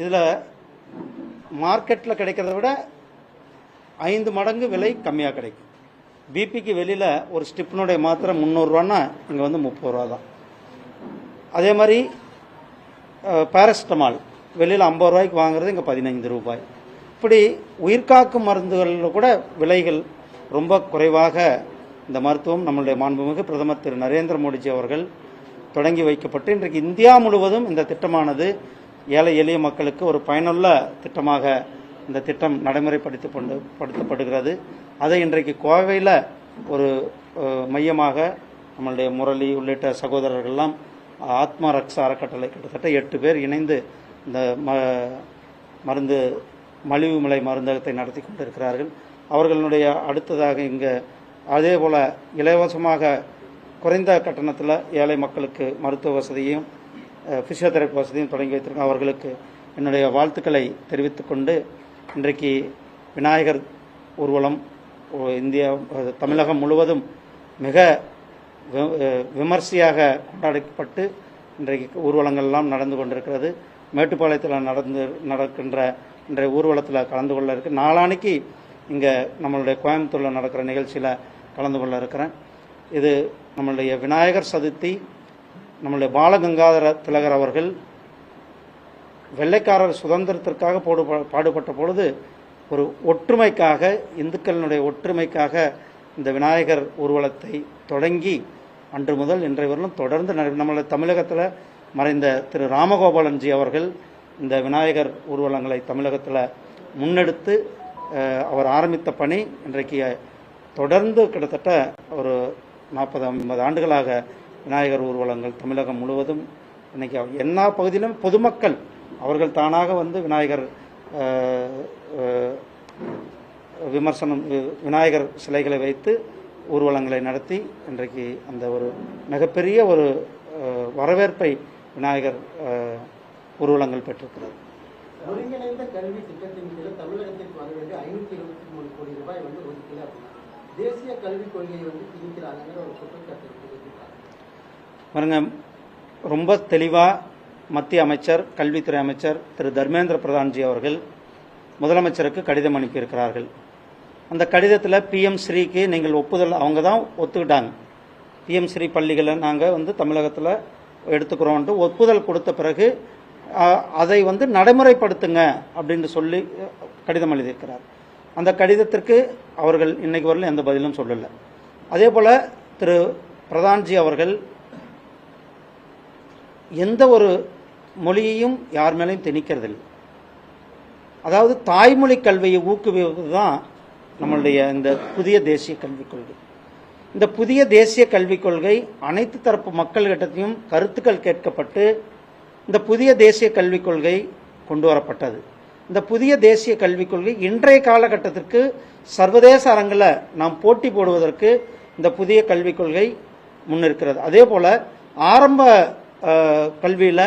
இதில் மார்க்கெட்டில் கிடைக்கிறத விட 5 மடங்கு விலை கம்மியாக கிடைக்கும். பிபிக்கு வெளியில் ஒரு ஸ்டிப்னுடைய மாத்திரை 300 ரூபான்னா இங்கே வந்து 30 ரூபா தான். அதே மாதிரி பாராசிட்டமால் வெளியில் 50 ரூபாய்க்கு வாங்குறது இங்கே 15 ரூபாய். இப்படி உயிர்காக்கும் மருந்துகளில் கூட விலைகள் ரொம்ப குறைவாக இந்த மருத்துவம் நம்மளுடைய மாண்புமிகு பிரதமர் திரு நரேந்திர மோடிஜி அவர்கள் தொடங்கி வைக்கப்பட்டு இன்றைக்கு இந்தியா முழுவதும் இந்த திட்டமானது ஏழை எளிய மக்களுக்கு ஒரு பயனுள்ள திட்டமாக இந்த திட்டம் நடைமுறைப்படுத்தப்படுகிறது. அதை இன்றைக்கு கோவையில் ஒரு மையமாக நம்மளுடைய முரளி உள்ளிட்ட சகோதரர்கள்லாம் ஆத்மா ரக்ஷா அறக்கட்டளை கிட்டத்தட்ட 8 பேர் இணைந்து இந்த மருந்து மலிவுமலை மருந்தகத்தை நடத்தி கொண்டிருக்கிறார்கள். அவர்களுடைய அடுத்ததாக இங்கே அதே போல் இலவசமாக குறைந்த கட்டணத்தில் ஏழை மக்களுக்கு மருத்துவ வசதியும் ஃபிசியோதெரப்பி வசதியும் தொடங்கி வைத்திருக்கோம். அவர்களுக்கு என்னுடைய வாழ்த்துக்களை தெரிவித்துக்கொண்டு இன்றைக்கு விநாயகர் ஊர்வலம் இந்தியா தமிழகம் முழுவதும் மிக விமர்சையாக கொண்டாடப்பட்டு இன்றைக்கு ஊர்வலங்கள்லாம் நடந்து கொண்டிருக்கிறது. மேட்டுப்பாளையத்தில் நடக்கின்ற இன்றைய ஊர்வலத்தில் கலந்து கொள்ள இருக்கு. நாளானைக்கு இங்கே நம்மளுடைய கோயம்புத்தூரில் நடக்கிற நிகழ்ச்சியில் கலந்து கொள்ள இருக்கிறேன். இது நம்மளுடைய விநாயகர் சதுர்த்தி. நம்மளுடைய பாலகங்காதர திலகர் அவர்கள் வெள்ளைக்காரர் சுதந்திரத்திற்காக பாடுபட்ட பொழுது ஒரு ஒற்றுமைக்காக, இந்துக்களினுடைய ஒற்றுமைக்காக இந்த விநாயகர் ஊர்வலத்தை தொடங்கி அன்று முதல் இன்றைய வரலும் தொடர்ந்து நம்மளுடைய தமிழகத்தில் மறைந்த திரு ராமகோபாலன்ஜி அவர்கள் இந்த விநாயகர் ஊர்வலங்களை தமிழகத்தில் முன்னெடுத்து அவர் ஆரம்பித்த பணி இன்றைக்கு தொடர்ந்து கிட்டத்தட்ட ஒரு 40-50 ஆண்டுகளாக விநாயகர் ஊர்வலங்கள் தமிழகம் முழுவதும் இன்னைக்கு எல்லா பகுதியிலும் பொதுமக்கள் அவர்கள் தானாக வந்து விநாயகர் விநாயகர் சிலைகளை வைத்து ஊர்வலங்களை நடத்தி இன்றைக்கு அந்த ஒரு மிகப்பெரிய ஒரு வரவேற்பை விநாயகர் ஊர்வலங்கள் பெற்றிருக்கிறது. ஒருங்கிணைந்த கல்வி திட்டத்தின் கீழ் தமிழகத்திற்கு வர வேண்டிய 523 கோடி ரூபாய் வந்து ஒதுக்கல. தேசிய கல்விக் கொள்கையை வந்து திணிக்கிறாங்கிற ஒரு குற்றச்சாட்டு பாருங்க. ரொம்ப தெளிவாக மத்திய அமைச்சர், கல்வித்துறை அமைச்சர் திரு தர்மேந்திர பிரதான்ஜி அவர்கள் முதலமைச்சருக்கு கடிதம் அனுப்பியிருக்கிறார்கள். அந்த கடிதத்தில் பிஎம் ஸ்ரீக்கு நீங்கள் ஒப்புதல், அவங்க தான் ஒத்துக்கிட்டாங்க. பிஎம் ஸ்ரீ பள்ளிகளை நாங்கள் வந்து தமிழகத்தில் எடுத்துக்கிறோன்ட்டு ஒப்புதல் கொடுத்த பிறகு அதை வந்து நடைமுறைப்படுத்துங்க அப்படின்னு சொல்லி கடிதம் எழுதியிருக்கிறார். அந்த கடிதத்திற்கு அவர்கள் இன்னைக்கு வரல எந்த பதிலும் சொல்லலை. அதே போல் திரு பிரதான்ஜி அவர்கள் எந்த ஒரு மொழியையும் யார் மேலேயும் திணிக்கிறதில்லை. அதாவது தாய்மொழி கல்வியை ஊக்குவிப்பது தான் நம்மளுடைய இந்த புதிய தேசிய கல்விக் கொள்கை. இந்த புதிய தேசிய கல்விக் கொள்கை அனைத்து தரப்பு மக்கள்கிட்டத்தையும் கருத்துக்கள் கேட்கப்பட்டு இந்த புதிய தேசிய கல்விக் கொள்கை கொண்டு வரப்பட்டது. இந்த புதிய தேசிய கல்விக் கொள்கை இன்றைய காலகட்டத்திற்கு சர்வதேச அரங்கில் நாம் போட்டி போடுவதற்கு இந்த புதிய கல்விக் கொள்கை முன்னிருக்கிறது. அதே போல் ஆரம்ப கல்வியில்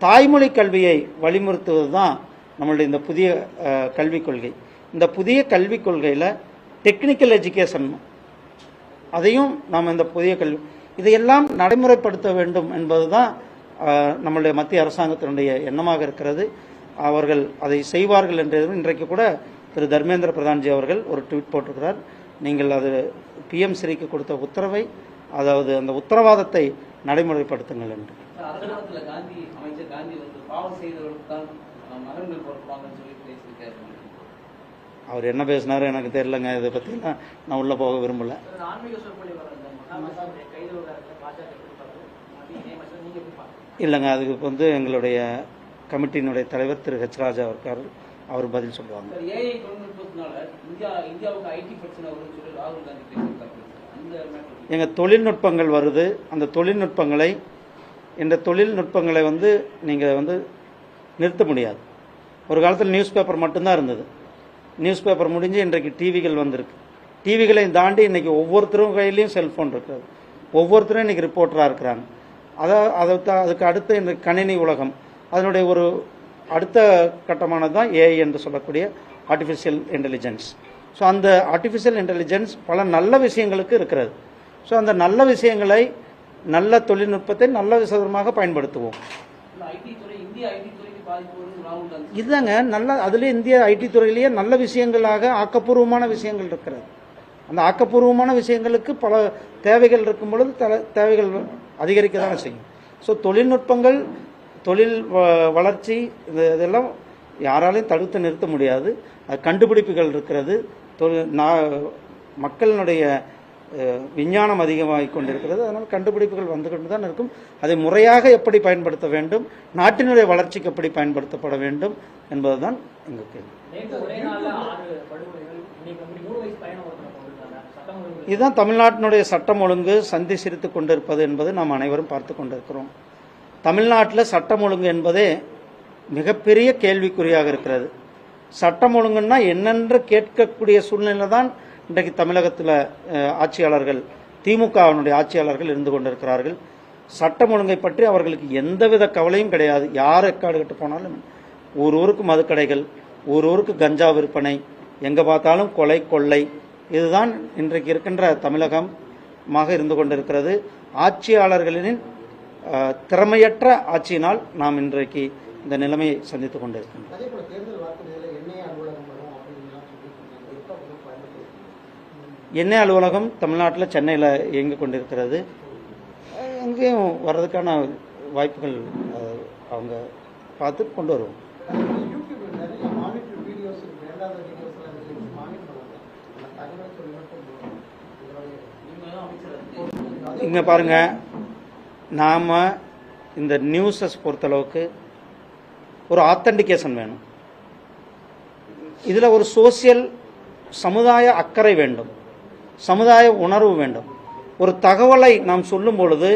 தாய்மொழி கல்வியை வலியுறுத்துவது தான் நம்மளுடைய இந்த புதிய கல்விக் கொள்கை. இந்த புதிய கல்விக் கொள்கையில் டெக்னிக்கல் எஜுகேஷன் அதையும் நாம் இந்த புதிய கல்வி இதையெல்லாம் நடைமுறைப்படுத்த வேண்டும் என்பது தான் நம்மளுடைய மத்திய அரசாங்கத்தினுடைய எண்ணமாக இருக்கிறது. அவர்கள் அதை செய்வார்கள் என்று இன்றைக்கு கூட திரு தர்மேந்திர பிரதான்ஜி அவர்கள் ஒரு ட்வீட் போட்டிருக்கிறார். நீங்கள் அது பிஎம் ஸ்ரீக்கு கொடுத்த உத்தரவை, அதாவது அந்த உத்தரவாதத்தை நடைமுறைப்படுத்துங்கள் என்று. அவர் என்ன பேசினாரு எனக்கு தெரியலங்க. இதை பற்றி நான் உள்ள போக விரும்பல. இல்லைங்க, அதுக்கு வந்து எங்களுடைய கமிட்டியினுடைய தலைவர் திரு ஹெச் ராஜா இருக்கார், அவர் பதில் சொல்லுவாங்க. எங்க தொழில்நுட்பங்கள் வருது. அந்த தொழில்நுட்பங்களை வந்து நீங்கள் வந்து நிறுத்த முடியாது. ஒரு காலத்தில் நியூஸ் பேப்பர் மட்டும்தான் இருந்தது. நியூஸ் பேப்பர் முடிஞ்சு இன்றைக்கு டிவிகள் வந்திருக்கு. டிவிகளை தாண்டி இன்னைக்கு ஒவ்வொருத்தரும் கையிலையும் செல்ஃபோன் இருக்கிறது. ஒவ்வொருத்தரும் இன்னைக்கு ரிப்போர்ட்டராக இருக்கிறாங்க. அதுக்கு அடுத்து இன்றைக்கு கணினி உலகம், அதனுடைய ஒரு அடுத்த கட்டமானது தான் ஏஐ என்று சொல்லக்கூடிய ஆர்டிஃபிஷியல் இன்டெலிஜென்ஸ். ஸோ அந்த ஆர்டிஃபிஷியல் இன்டெலிஜென்ஸ் பல நல்ல விஷயங்களுக்கு இருக்கிறது. ஸோ அந்த நல்ல விஷயங்களை, நல்ல தொழில்நுட்பத்தை நல்ல விதமாக பயன்படுத்துவோம். இந்திய ஐடி துறைக்கு இதுதாங்க நல்ல, அதுலேயே இந்திய ஐடி துறையிலேயே நல்ல விஷயங்களாக ஆக்கப்பூர்வமான விஷயங்கள் இருக்கிறது. அந்த ஆக்கப்பூர்வமான விஷயங்களுக்கு பல தேவைகள் இருக்கும் பொழுது தேவைகள் அதிகரிக்க தானே செய்யும். ஸோ தொழில்நுட்பங்கள், தொழில் வளர்ச்சி இதெல்லாம் யாராலையும் தடுத்து நிறுத்த முடியாது. அது கண்டுபிடிப்புகள் இருக்கிறது. மக்களினுடைய விஞ்ஞானம் அதிகமாகி கொண்டிருக்கிறது. அதனால் கண்டுபிடிப்புகள் வந்து கொண்டு தான் இருக்கும். அதை முறையாக எப்படி பயன்படுத்த வேண்டும், நாட்டினுடைய வளர்ச்சிக்கு எப்படி பயன்படுத்தப்பட வேண்டும் என்பதுதான் எங்கள் கேள்வி. இதுதான் தமிழ்நாட்டினுடைய சட்டம் ஒழுங்கு சந்தி சிரித்து கொண்டிருப்பது என்பது நாம் அனைவரும் பார்த்து கொண்டிருக்கிறோம். தமிழ்நாட்டில் சட்டம் ஒழுங்கு என்பதே மிகப்பெரிய கேள்விக்குறியாக இருக்கிறது. சட்டம் ஒழுங்குன்னா என்னென்று கேட்கக்கூடிய சூழ்நிலை தான் இன்றைக்கு தமிழகத்தில் ஆட்சியாளர்கள், திமுகவினுடைய ஆட்சியாளர்கள் இருந்து கொண்டிருக்கிறார்கள். சட்டம் ஒழுங்கை பற்றி அவர்களுக்கு எந்தவித கவலையும் கிடையாது. யார் எக்காடு கட்டு போனாலும் ஒரு ஊருக்கு மதுக்கடைகள், ஒரு ஊருக்கு கஞ்சா விற்பனை, எங்கே பார்த்தாலும் கொலை கொள்ளை, இதுதான் இன்றைக்கு இருக்கின்ற தமிழகமாக இருந்து கொண்டிருக்கிறது. ஆட்சியாளர்களின் திறமையற்ற ஆட்சியினால் நாம் இன்றைக்கு இந்த நிலைமையை சந்தித்துக் கொண்டிருக்கிறோம். எண்ணெய் அலுவலகம் தமிழ்நாட்டில் சென்னையில் இயங்கிக் கொண்டிருக்கிறது. எங்கேயும் வர்றதுக்கான வாய்ப்புகள் அவங்க பார்த்து கொண்டு வருவோம். இங்கே பாருங்க, நாம் இந்த நியூஸஸ் பொறுத்தளவுக்கு ஒரு ஆத்தன்டிகேஷன் வேணும். இதில் ஒரு சோசியல் சமுதாய அக்கறை வேண்டும், சமுதாய உணர்வு வேண்டும். ஒரு தகவலை நாம் சொல்லும் பொழுது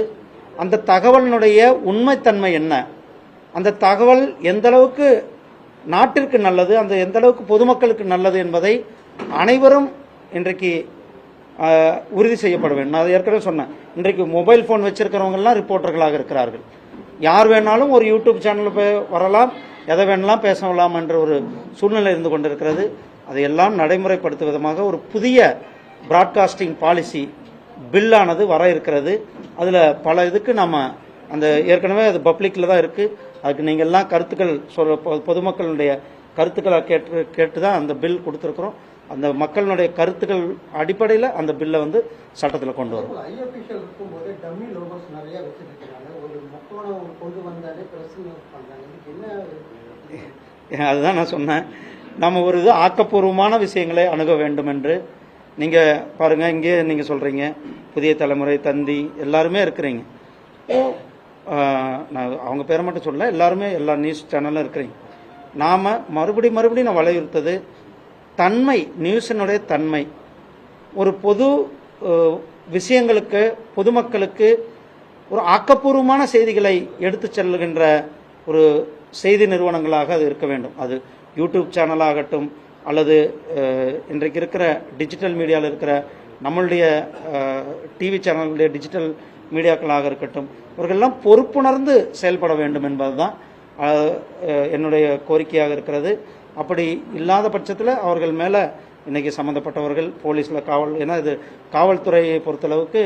அந்த தகவலினுடைய உண்மைத்தன்மை என்ன, அந்த தகவல் எந்த அளவுக்கு நாட்டிற்கு நல்லது, அந்த எந்த அளவுக்கு பொதுமக்களுக்கு நல்லது என்பதை அனைவரும் இன்றைக்கு உறுதி செய்யப்பட வேண்டும். நான் ஏற்கனவே சொன்னேன், இன்றைக்கு மொபைல் ஃபோன் வச்சிருக்கிறவங்கலாம் ரிப்போர்ட்டர்களாக இருக்கிறார்கள். யார் வேணாலும் ஒரு யூடியூப் சேனலில் போய் வரலாம், எதை வேணாலும் பேசலாம் என்ற ஒரு சூழ்நிலை இருந்து கொண்டிருக்கிறது. அதையெல்லாம் நடைமுறைப்படுத்தும் விதமாக ஒரு புதிய பிராட்காஸ்டிங் பாலிசி பில்லானது வர இருக்கிறது. அதில் பல இதுக்கு நம்ம அந்த ஏற்கனவே அது பப்ளிக்கில் தான் இருக்குது. அதுக்கு நீங்கள் எல்லாம் கருத்துக்கள் பொதுமக்களுடைய கருத்துக்களை கேட்டு தான் அந்த பில் கொடுத்துருக்குறோம். அந்த மக்களுடைய கருத்துக்கள் அடிப்படையில் அந்த பில்லை வந்து சட்டத்தில் கொண்டு வரும். அதுதான் நான் சொன்னேன், நம்ம ஒரு இது ஆக்கப்பூர்வமான விஷயங்களை அணுக வேண்டும் என்று. நீங்கள் பாருங்கள், இங்கே நீங்கள் சொல்கிறீங்க புதிய தலைமுறை, தந்தி எல்லாருமே இருக்கிறீங்க. நான் அவங்க பேரை மட்டும் சொல்ல, எல்லாருமே எல்லா நியூஸ் சேனலும் இருக்கிறீங்க. நாம் மறுபடியும் நான் வலியுறுத்தது தன்மை, நியூஸினுடைய தன்மை. ஒரு பொது விஷயங்களுக்கு, பொதுமக்களுக்கு ஒரு ஆக்கப்பூர்வமான செய்திகளை எடுத்து செல்கின்ற ஒரு செய்தி நிறுவனங்களாக அது இருக்க வேண்டும். அது யூடியூப் சேனலாகட்டும், அல்லது இன்றைக்கு இருக்கிற டிஜிட்டல் மீடியாவில் இருக்கிற நம்மளுடைய டிவி சேனலுடைய டிஜிட்டல் மீடியாக்களாக இருக்கட்டும், இவர்களெல்லாம் பொறுப்புணர்ந்து செயல்பட வேண்டும் என்பது தான் என்னுடைய கோரிக்கையாக இருக்கிறது. அப்படி இல்லாத பட்சத்தில் அவர்கள் மேலே இன்றைக்கி சம்மந்தப்பட்டவர்கள் போலீஸில் காவல், ஏன்னா இது காவல்துறையை பொறுத்தளவுக்கு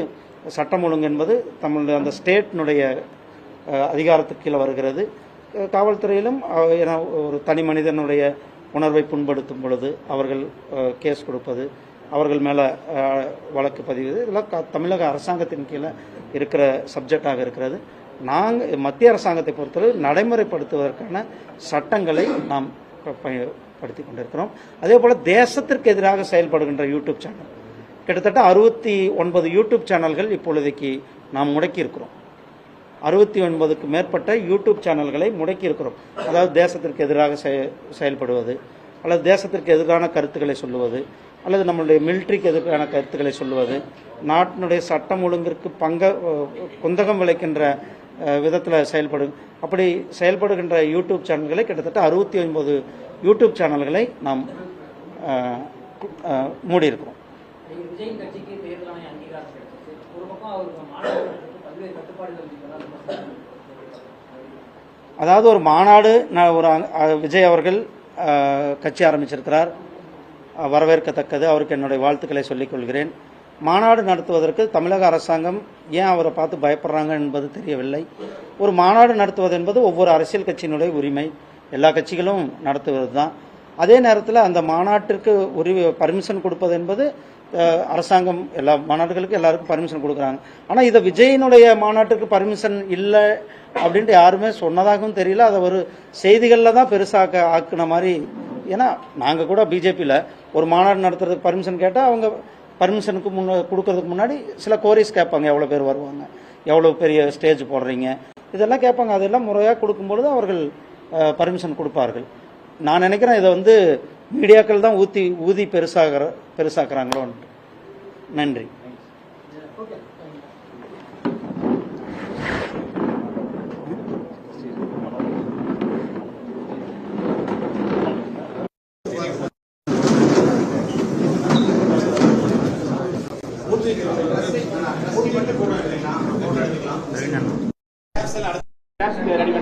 சட்டம் ஒழுங்கு என்பது தமிழுடைய அந்த ஸ்டேட்டினுடைய அதிகாரத்துக்கு கீழே வருகிறது. காவல்துறையிலும் ஏன்னா ஒரு தனி மனிதனுடைய உணர்வை புண்படுத்தும் பொழுது அவர்கள் கேஸ் கொடுப்பது, அவர்கள் மேலே வழக்கு பதிவு, இதெல்லாம் தமிழக அரசாங்கத்தின் கீழே இருக்கிற சப்ஜெக்டாக இருக்கிறது. நாங்கள் மத்திய அரசாங்கத்தை பொறுத்தவரை நடைமுறைப்படுத்துவதற்கான சட்டங்களை நாம் படுத்தி கொண்டிருக்கிறோம். அதே போல் தேசத்திற்கு எதிராக செயல்படுகின்ற யூடியூப் சேனல் கிட்டத்தட்ட 69 யூடியூப் சேனல்கள் இப்பொழுதைக்கு நாம் முடக்கியிருக்கிறோம். 69க்கு மேற்பட்ட யூடியூப் சேனல்களை முடக்கியிருக்கிறோம். அதாவது தேசத்திற்கு எதிராக செயல்படுவது, அல்லது தேசத்திற்கு எதிரான கருத்துக்களை சொல்லுவது, அல்லது நம்மளுடைய மிலிட்ரிக்கு எதிரான கருத்துக்களை சொல்லுவது, நாட்டினுடைய சட்டம் ஒழுங்கிற்கு குந்தகம் விளைக்கின்ற விதத்தில் அப்படி செயல்படுகின்ற யூடியூப் சேனல்களை கிட்டத்தட்ட 69 யூடியூப் சேனல்களை நாம் மூடியிருக்கிறோம். அதாவது ஒரு மாநாடு, ஒரு விஜய் அவர்கள் கட்சி ஆரம்பிச்சிருக்கிறார், வரவேற்கத்தக்கது. அவருக்கு என்னுடைய வாழ்த்துக்களை சொல்லிக் கொள்கிறேன். மாநாடு நடத்துவதற்கு தமிழக அரசாங்கம் ஏன் அவரை பார்த்து பயப்படுறாங்க என்பது தெரியவில்லை. ஒரு மாநாடு நடத்துவது என்பது ஒவ்வொரு அரசியல் கட்சியினுடைய உரிமை. எல்லா கட்சிகளும் நடத்துவது தான். அதே நேரத்தில் அந்த மாநாட்டிற்கு ஒரு பர்மிஷன் கொடுப்பது என்பது அரசாங்கம் எல்லா மாநாடுகளுக்கும் எல்லாருக்கும் பர்மிஷன் கொடுக்குறாங்க. ஆனால் இதை விஜயினுடைய மாநாட்டுக்கு பர்மிஷன் இல்லை அப்படின்ட்டு யாருமே சொன்னதாகவும் தெரியல. அதை ஒரு செய்திகளில் தான் பெருசாக ஆக்குன மாதிரி. ஏன்னா நாங்கள் கூட பிஜேபியில் ஒரு மாநாடு நடத்துறதுக்கு பர்மிஷன் கேட்டால் அவங்க பர்மிஷனுக்கு கொடுக்கறதுக்கு முன்னாடி சில கோரிஸ் கேட்பாங்க, எவ்வளோ பேர் வருவாங்க, எவ்வளோ பெரிய ஸ்டேஜ் போடுறீங்க, இதெல்லாம் கேட்பாங்க. அதெல்லாம் முறையாக கொடுக்கும்பொழுது அவர்கள் பர்மிஷன் கொடுப்பார்கள். நான் நினைக்கிறேன் இதை வந்து மீடியாக்கள் தான் ஊதி பெருசாக்குறாங்களோ. நன்றி. ரெடி